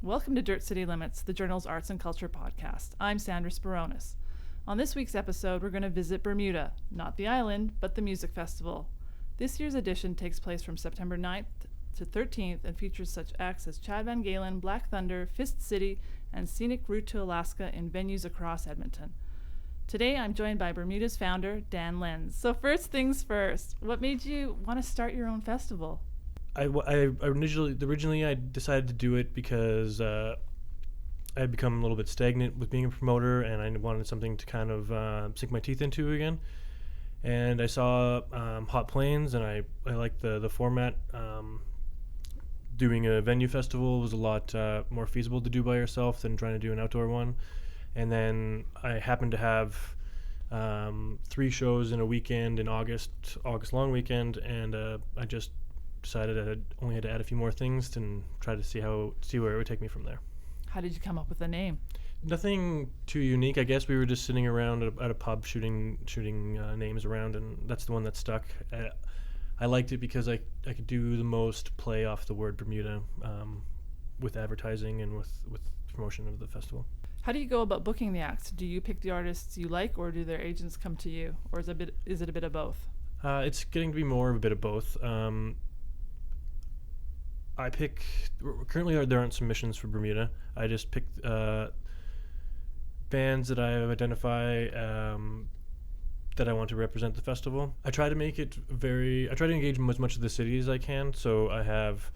Welcome to Dirt City Limits, the Journal's Arts and Culture podcast. I'm Sandra Spironis. On this week's episode, we're going to visit Bermuda, not the island, but the music festival. This year's edition takes place from September 9th to 13th and features such acts as Chad Van Galen, Black Thunder, Fist City, and Scenic Route to Alaska in venues across Edmonton. Today, I'm joined by Bermuda's founder, Dan Lenz. So first things first, what made you want to start your own festival? Originally I decided to do it because I had become a little bit stagnant with being a promoter, and I wanted something to kind of sink my teeth into again. And I saw Hot Plains, and I liked the format. Doing a venue festival was a lot more feasible to do by yourself than trying to do an outdoor one. And then I happened to have 3 shows in a weekend in August long weekend, and I just decided I only had to add a few more things and try to see where it would take me from there. How did you come up with the name? Nothing too unique. I guess we were just sitting around at a pub shooting names around, and that's the one that stuck. I liked it because I could do the most play off the word Bermuda with advertising and with promotion of the festival. How do you go about booking the acts? Do you pick the artists you like, or do their agents come to you, or is it a bit of both? It's getting to be more of a bit of both. Currently there aren't submissions for Bermuda. I just pick bands that I identify that I want to represent the festival. I try to engage as much of the city as I can. So I have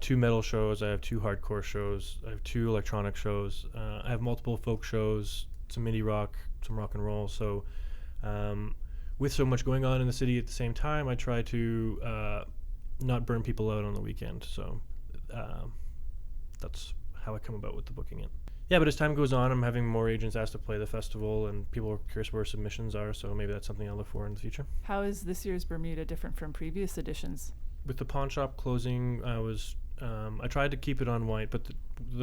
2 metal shows, I have 2 hardcore shows, I have 2 electronic shows, I have multiple folk shows, some indie rock, some rock and roll. So with so much going on in the city at the same time, I try to not burn people out on the weekend. So that's how I come about with the booking it. Yeah, but as time goes on, I'm having more agents asked to play the festival, and people are curious where submissions are, so maybe that's something I'll look for in the future. How is this year's Bermuda different from previous editions? With the pawn shop closing, I tried to keep it on white, but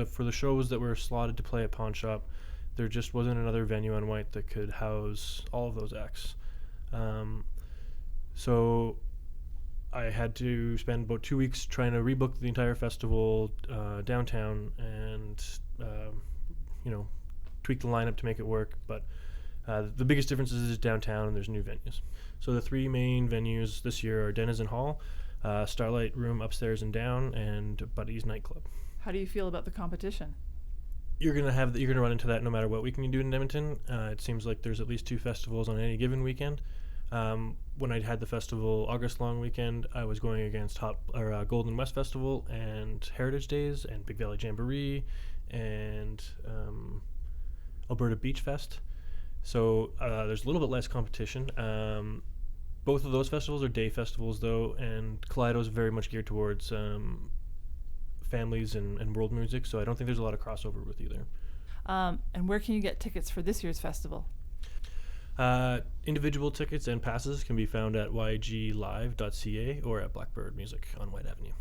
for the shows that were slotted to play at pawn shop, there just wasn't another venue on white that could house all of those acts. So I had to spend about 2 weeks trying to rebook the entire festival downtown and tweak the lineup to make it work. But the biggest difference is downtown and there's new venues. So the 3 main venues this year are Denizen Hall, Starlight Room upstairs and down, and Buddy's Nightclub. How do you feel about the competition? You're gonna run into that no matter what weekend you do in Edmonton. It seems like there's at least 2 festivals on any given weekend. When I had the festival August long weekend, I was going against Golden West Festival and Heritage Days and Big Valley Jamboree and Alberta Beach Fest. So there's a little bit less competition. Both of those festivals are day festivals, though, and Kaleido's very much geared towards families and world music, so I don't think there's a lot of crossover with either. And where can you get tickets for this year's festival? Individual tickets and passes can be found at yglive.ca or at Blackbird Music on White Avenue.